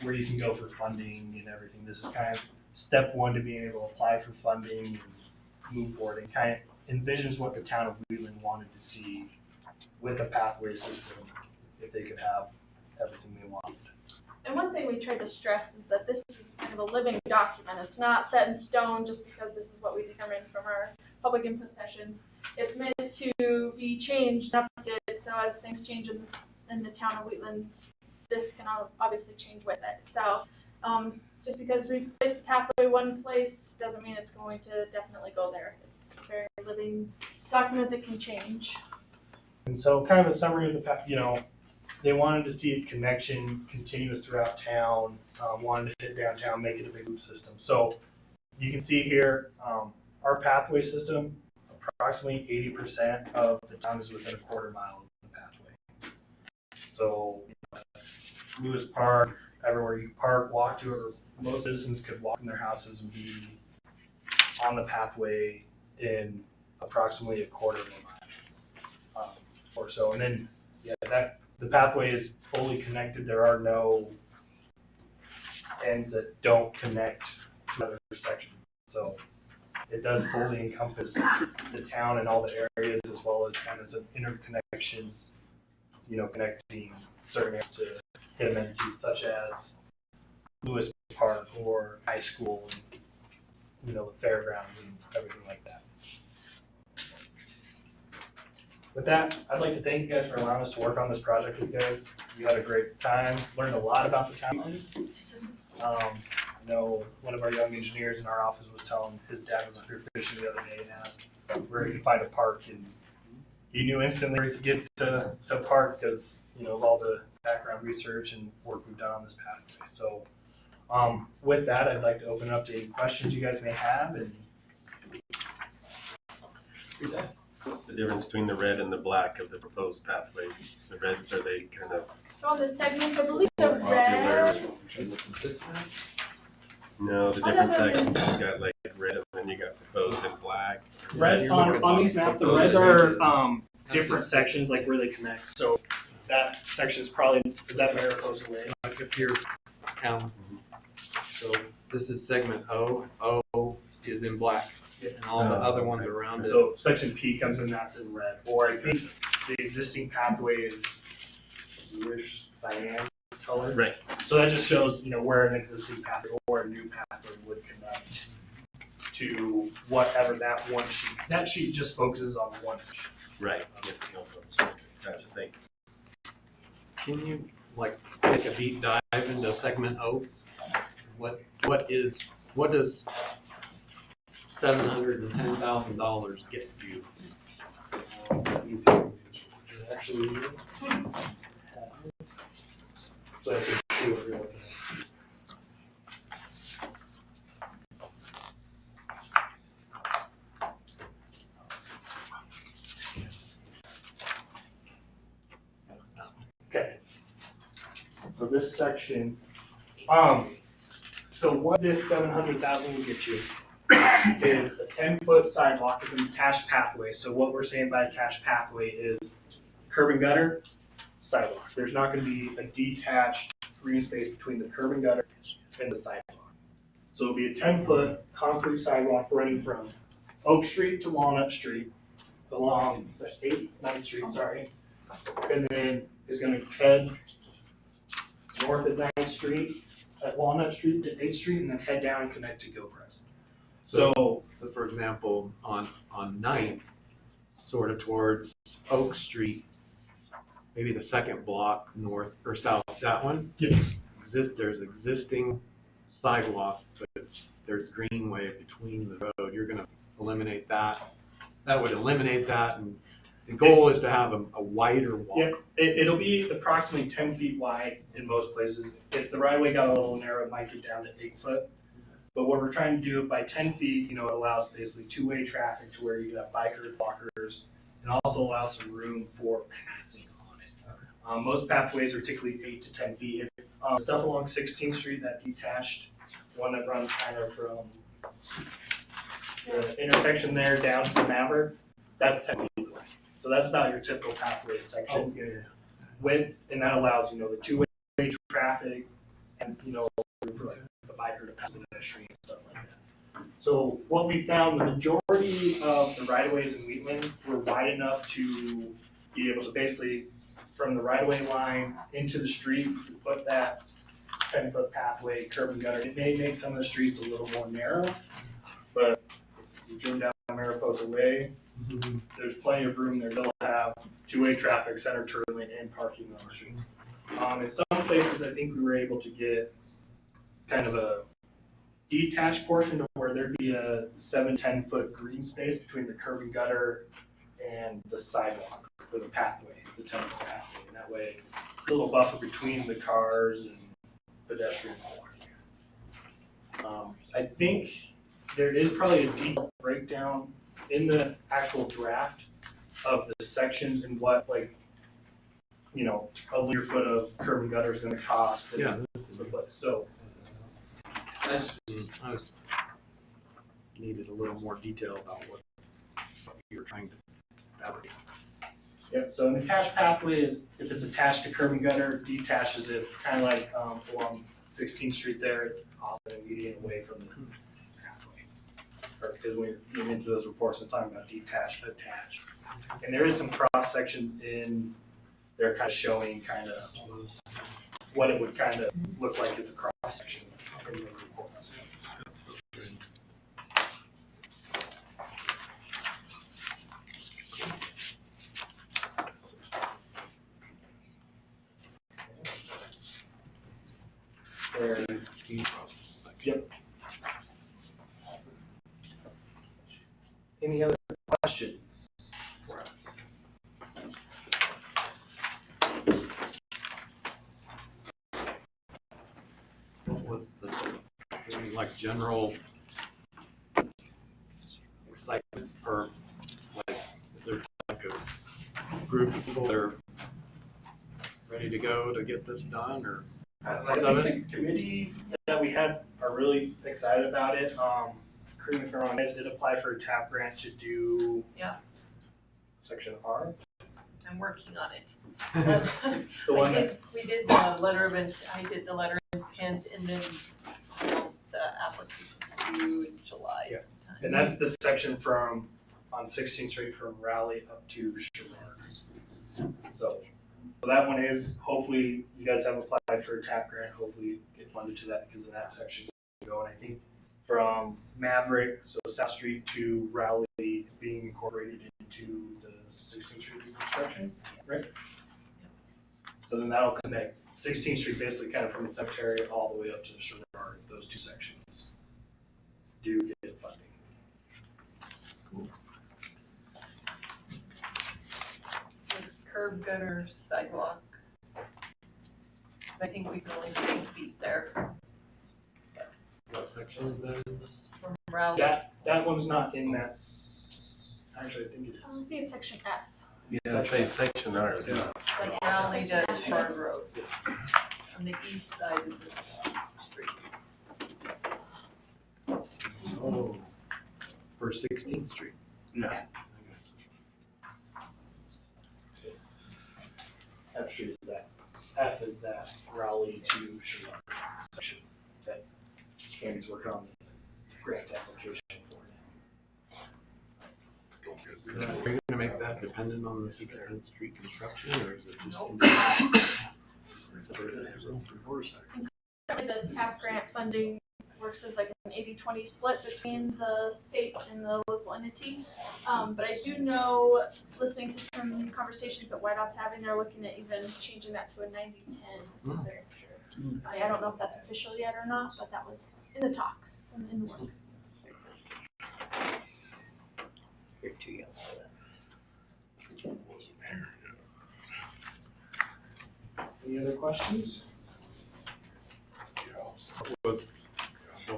where you can go for funding and everything. This is kind of step one to being able to apply for funding and move forward, and kind of envisions what the town of Wheatland wanted to see with a pathway system if they could have everything they wanted. And one thing we tried to stress is that this is kind of a living document. It's not set in stone just because this is what we determined from our public input sessions. It's meant to be changed, updated, so as things change in the town of Wheatland, this can obviously change with it. So just because we placed a pathway one place doesn't mean it's going to definitely go there. It's a very living document that can change. And so kind of a summary of the, they wanted to see a connection continuous throughout town, wanted to hit downtown, make it a big loop system. So you can see here, our pathway system, approximately 80% of the town is within a quarter mile of the pathway. So that's Lewis Park, everywhere you park, walk to it, or most citizens could walk from their houses and be on the pathway in approximately a quarter of a mile or so. And then, the pathway is fully connected. There are no ends that don't connect to other sections. So it does fully encompass the town and all the areas, as well as kind of some interconnections, connecting certain areas to hit amenities such as Lewis Park or high school and, the fairgrounds and everything like that. With that, I'd like to thank you guys for allowing us to work on this project with you guys. We had a great time, learned a lot about the town. I know one of our young engineers in our office was telling his dad was up here fishing the other day and asked where he could find a park, and he knew instantly where to get to park because, of all the background research and work we've done on this pathway. So with that, I'd like to open up to any questions you guys may have. And What's the difference between the red and the black of the proposed pathways? The reds, are they kind of So on the segments, I believe the red, No, the different sections, you got like red and then you got proposed in black. red on these maps, the reds are different sections, like where they connect. So that section is probably, is that Mariposa Way? Like up here, Alan. So this is segment O. O is in black, and all the other ones around it. So if section P comes in, that's in red. Or I think the existing pathway is bluish cyan color. Right. So that just shows, where an existing pathway or a new pathway would connect to whatever that one sheet. That sheet just focuses on one section. Right. Gotcha, thanks. Can you take a deep dive into segment O? What does $710,000 get you Actually, so I can see what you're looking at. Okay. So this section, so what this 700,000 will get you is a 10-foot sidewalk. It's an attached pathway. So what we're saying by attached pathway is curb and gutter, sidewalk. There's not going to be a detached green space between the curb and gutter and the sidewalk. So it'll be a 10-foot concrete sidewalk running from Oak Street to Walnut Street along 9th Street, sorry. And then it's going to head north at 9th Street, at Walnut Street to 8th Street, and then head down and connect to Gilchrist. So for example, on 9th, sort of towards Oak Street, maybe the second block north or south, that one? Yes. There's existing sidewalk, but there's greenway between the road. You're gonna eliminate that. That would eliminate that, and the goal is to have a wider walk. Yeah, it'll be approximately 10 feet wide in most places. If the right of way got a little narrow, it might get down to 8 foot. But what we're trying to do by 10 feet, it allows basically two-way traffic to where you can have bikers, walkers, and also allows some room for passing on it. Most pathways are typically 8 to 10 feet. Stuff along 16th Street, that detached one that runs kind of from the intersection there down to the Maverick, that's 10 feet away. So that's about your typical pathway section. And that allows, the two-way traffic and, for like the biker to pass the pedestrian and stuff like that. So what we found, the majority of the right-of-ways in Wheatland were wide enough to be able to basically, from the right-of-way line into the street, put that 10-foot pathway, curb and gutter. It may make some of the streets a little more narrow, but if you drove down Mariposa Way, there's plenty of room there. They'll have two-way traffic, center turn lane, and parking on the street. In some places, I think we were able to get kind of a detached portion to where there'd be a 7-10 foot green space between the curb and gutter and the sidewalk or the pathway, the 10-foot pathway. And that way, a little buffer between the cars and pedestrians. I think there is probably a detailed breakdown in the actual draft of the sections and what, a linear foot of curb and gutter is going to cost. Yeah. So I was needed a little more detail about what you were trying to fabricate. Yep, so an attached pathway is, if it's attached to curb and gutter, detached is if, kind of like along 16th Street there, it's off and immediate away from the pathway. Or because when you're into those reports, it's talking about detached, attached. And there is some cross sections in there kind of showing kind of what it would kind of look like it's a cross section in the reports. There. Yep. Any other questions for us? What was the general excitement, or is there like a group of people that are ready to go to get this done, or? I think the committee that we had are really excited about it. Correct me if I'm wrong, you guys did apply for a TAP grant to do section R. I'm working on it. The one that, We did the letter of intent, I did the letter of intent, and then the application's due in July. Yeah. sometime. and that's the section from, on 16th Street from Raleigh up to Sherrard. So that one is, hopefully, you guys have applied for a TAP grant, hopefully get funded to that because of that section going. I think from Maverick, so South Street to Raleigh being incorporated into the 16th Street reconstruction, right? So then that'll connect 16th Street basically kind of from the cemetery all the way up to Sherrard, those two sections do get funding. curb, gutter, sidewalk. I think we can only 6 feet there What section is that in this? from Rowley. That one's not in that, actually, I think it I think it's section F. Yeah, say section R. Yeah. Like Rowley to Shore Road, on the east side of the street. Oh, for 16th Street. Yeah. F Street is that, F is that Raleigh to Sherlock section that Candy's working on the grant application for now. Are you gonna make that dependent on the 16th Street construction, or is it just? Nope. Currently, the TAP grant funding works as like an 80-20 split between the state and the local entity. But I do know, listening to some conversations that White Out's having, they're looking at even changing that to a 90-10. So I don't know if that's official yet or not, but that was in the talks and in the works. You're too young for that. Any other questions? What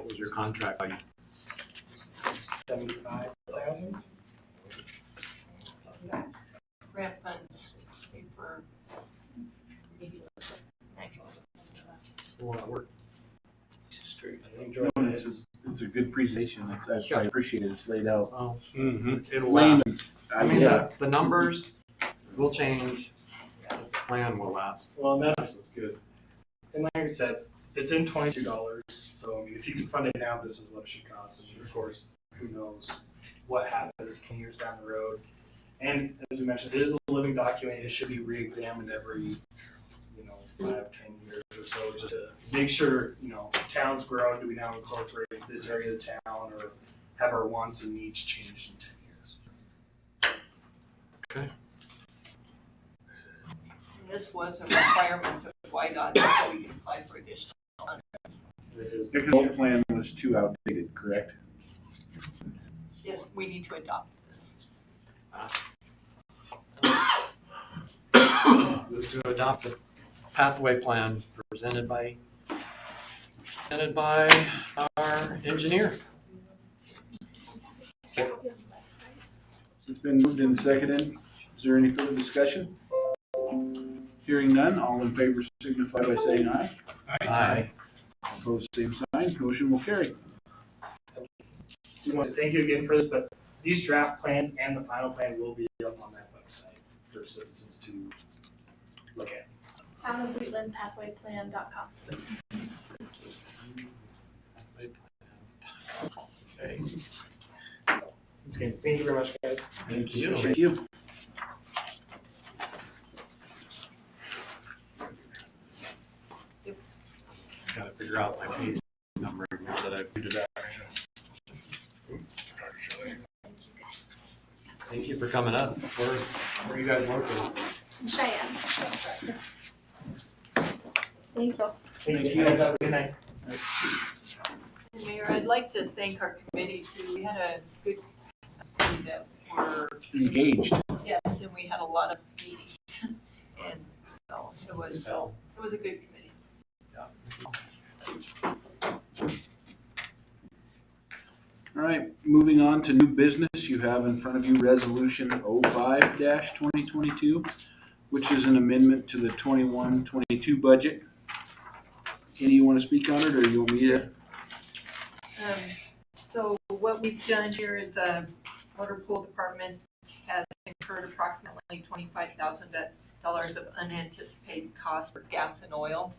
was your contract like? 75,000? Grant funds for. A lot of work. No, it's a good presentation. I appreciate it. It's laid out. Oh. It'll Layman's, I mean, yeah. the numbers will change, the plan will last. Well, and that's good. And like I said, it's in $22. So I mean, if you can fund it now, this is what it should cost. And of course, who knows what happens 10 years down the road. And as we mentioned, it is a living document. It should be re-examined every, 5, 10 years or so, just to make sure, towns grow. Do we now incorporate this area of town, or have our wants and needs changed in 10 years? Okay. And this was a requirement of YDOT, so we can apply for additional funds. This is Because the old plan was too outdated, correct? Yes, we need to adopt this. Was to adopt a pathway plan presented by our engineer. It's been moved and seconded. Is there any further discussion? Hearing none, all in favor signify by saying aye. Aye. Opposed, same sign. Motion will carry. We want to thank you again for this, but these draft plans and the final plan will be up on that website for citizens to look at. townofwheatlandpathwayplan.com. Okay. It's good. Thank you very much, guys. Thank you. Thank you. Gotta figure out my page number here that I figured out. Thank you for coming up. Where are you guys located? Cheyenne. Thank you. Thank you guys. Have a good night. And Mayor, I'd like to thank our committee too. We had a good committee that were, Engaged. yes, and we had a lot of meetings. And so it was a good committee. All right, moving on to new business. You have in front of you Resolution 05-2022, which is an amendment to the 21-22 budget. Kenny, you want to speak on it, or you want me to? So what we've done here is the motor pool department has incurred approximately $25,000 of unanticipated costs for gas and oil.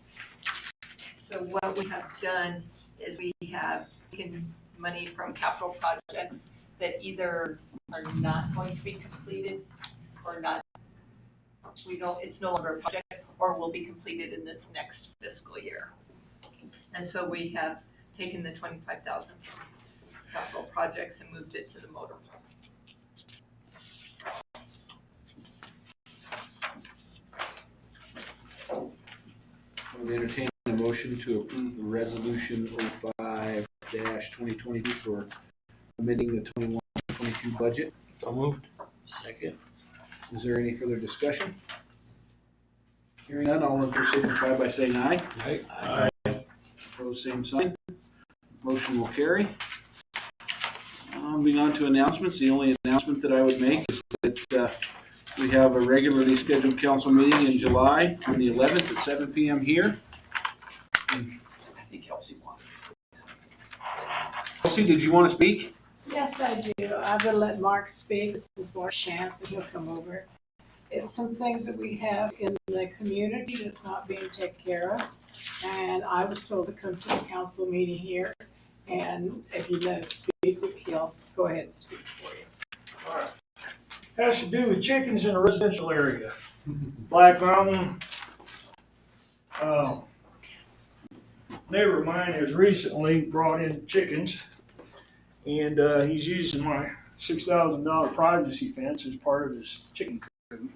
So what we have done is we have taken money from capital projects that either are not going to be completed or not, it's no longer a project, or will be completed in this next fiscal year. And so we have taken the $25,000 capital projects and moved it to the motor pool. I would entertain a motion to approve the Resolution 05-2022 for amending the 21-22 budget. So moved. Second. Is there any further discussion? Hearing none, all in favor signify by saying aye. Aye. Opposed, same sign. Motion will carry. Moving on to announcements, the only announcement that I would make is that we have a regularly scheduled council meeting in July on the 11th at 7 p.m. here. I think Elsie wanted to say. Elsie, did you want to speak? Yes, I do. I will let Mark speak. This is Mark's chance, and he'll come over. It's some things that we have in the community that's not being taken care of. And I was told to come to the council meeting here. And if you let us speak, he'll go ahead and speak for you. All right. Has to do with chickens in a residential area. Black Mountain. Neighbor of mine has recently brought in chickens, and he's using my $6,000 privacy fence as part of his chicken coop.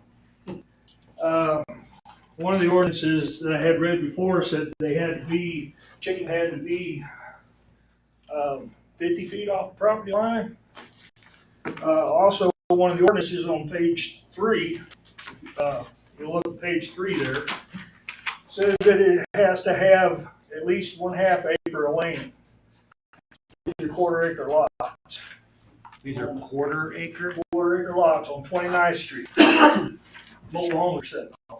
One of the ordinances that I had read before said chicken had to be 50 feet off the property line. Also, one of the ordinances on page 3, you'll look at page 3 there, says that it has to have at least 1/2 acre of land. These are quarter-acre lots. These are quarter-acre? Quarter-acre lots on 29th Street. Mobile homes are sitting on.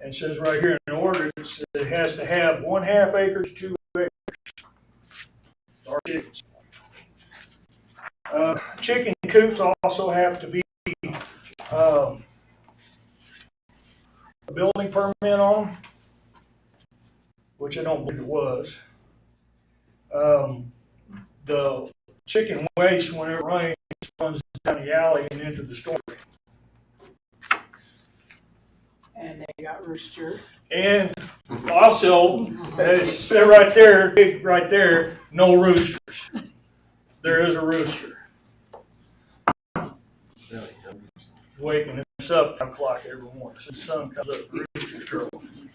And it says right here in the ordinance that it has to have 1/2 acre to 2 acres. Our chickens. Chicken coops also have to be a building permit on them, which I don't believe it was. The chicken waste, whenever it rains, runs down the alley and into the store. And they got rooster. And also, it said right there, big right there, no roosters. There is a rooster. Waking us up at 5 o'clock every morning. So the sun comes up, the rooster's crowing.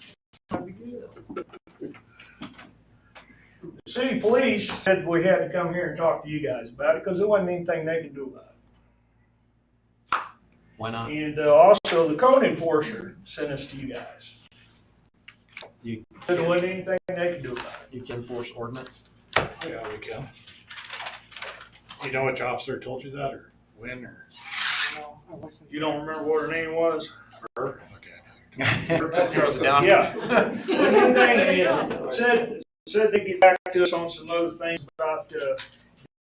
The city police said we had to come here and talk to you guys about it because there wasn't anything they could do about it. Why not? And also the code enforcer sent us to you guys. You Said there wasn't anything they could do about it. You can enforce ordinance? Yeah, we can. You know which officer told you that, or when, or? No, I wasn't. You don't remember what her name was? Her? Okay. Throws it down. Yeah. The main thing is, said they get back to us on some other things about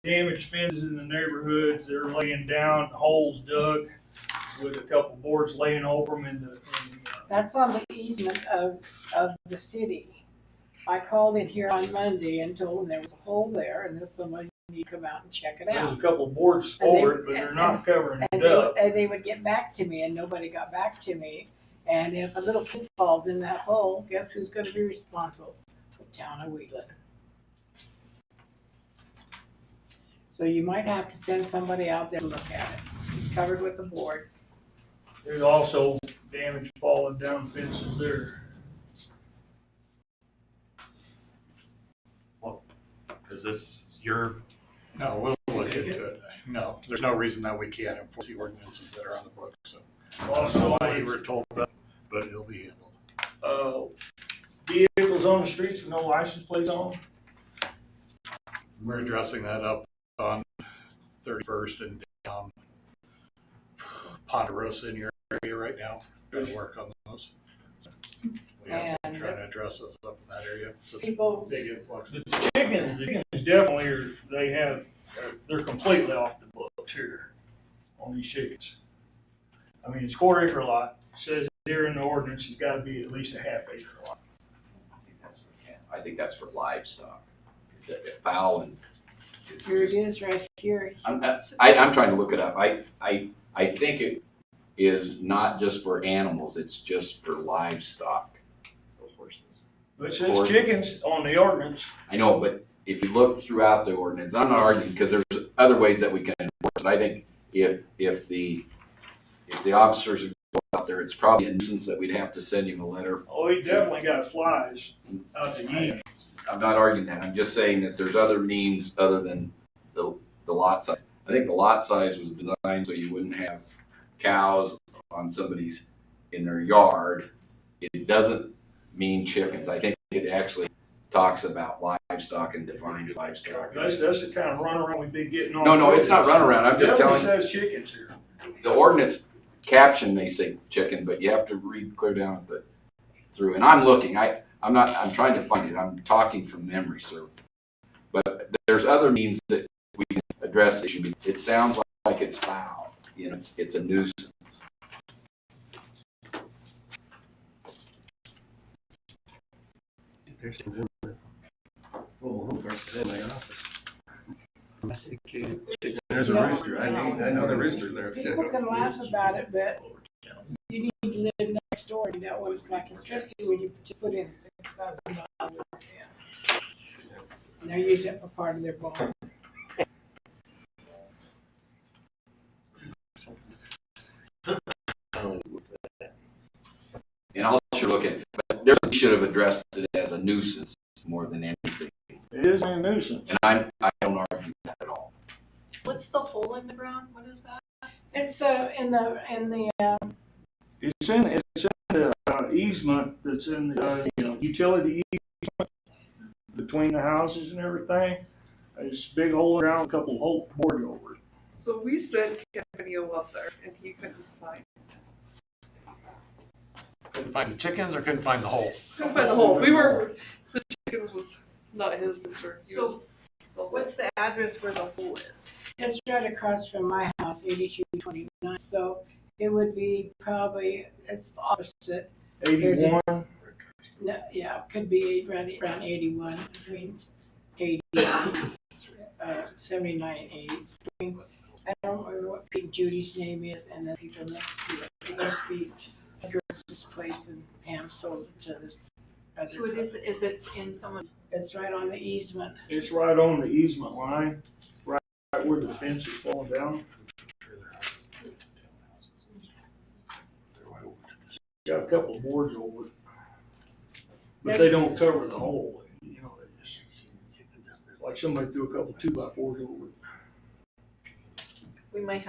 damaged fences in the neighborhoods. They're laying down, holes dug with a couple boards laying over them That's on the easement of the city. I called in here on Monday and told them there was a hole there and that somebody need to come out and check it there's out. a couple boards And they- over it, but they're not covering And it up. they would get back to me and nobody got back to me. And if a little kid falls in that hole, guess who's gonna be responsible? The town of Wheatland. So you might have to send somebody out there to look at it. It's covered with a board. There's also damage falling down fences there. Is this your, No, we'll look into it. No, there's no reason that we can't enforce the ordinances that are on the books, so. Also, why you were told that, but it'll be handled. Vehicles on the streets with no license plates on them. We're addressing that up on 31st and down Ponderosa in your area right now. Trying to work on those. We have been trying to address those up in that area. So People's, big influx. The chickens definitely they're completely off the books here on these chickens. I mean, it's quarter acre lot. It says here in the ordinance, it's gotta be at least a 1/2 acre lot. I think that's for livestock. Fowl and. here it is right here. I'm trying to look it up. I think it is not just for animals, it's just for livestock. But it says chickens on the ordinance. I know, but if you look throughout the ordinance, I'm not arguing because there's other ways that we can enforce it. I think if the officers go out there, it's probably a nuisance that we'd have to send him a letter. Oh, he definitely got flies out to eat. I'm not arguing that. I'm just saying that there's other means other than the lot size. I think the lot size was designed so you wouldn't have cows on somebody's, in their yard It doesn't mean chickens. I think it actually talks about livestock and defines livestock. That's the kind of runaround we've been getting on. No, it's not runaround. I'm just telling you. It says chickens here. The ordinance caption may say chicken, but you have to read clear down through. And I'm looking, I'm trying to find it. I'm talking from memory, sir. But there's other means that we can address the issue. It sounds like it's foul. You know, it's a nuisance. There's things in there. Oh, in my office. There's a rooster. I know the rooster's there too. People can laugh about it, but you need to live next door to know what it's like, especially when you just put in $6,000. And they're using it for part of their barn. And I'll let you look at it. But there we should have addressed it as a nuisance more than anything. It is a nuisance. And I don't argue that at all. What's the hole in the ground? What is that? It's in the It's in the easement that's in the utility easement between the houses and everything. There's a big hole around, a couple of board over it. So we sent Kenny up there and he couldn't find Couldn't find the chickens or couldn't find the hole? the hole. The chicken was not his concern. So what's the address where the hole is? It's right across from my house, 8229. So it would be probably, it's the opposite. 81. No, yeah, it could be around 81, between 80, 79 and 80. It's between, I don't remember what Pete Judy's name is, and then people next to it. It must be George's place, and Pam sold it to this other. So is it in someone's? It's right on the easement. It's right on the easement line, right where the fence is falling down. Got a couple of boards over it, but they don't cover the hole. You know, they just, like somebody threw a couple 2x4s over it. We might have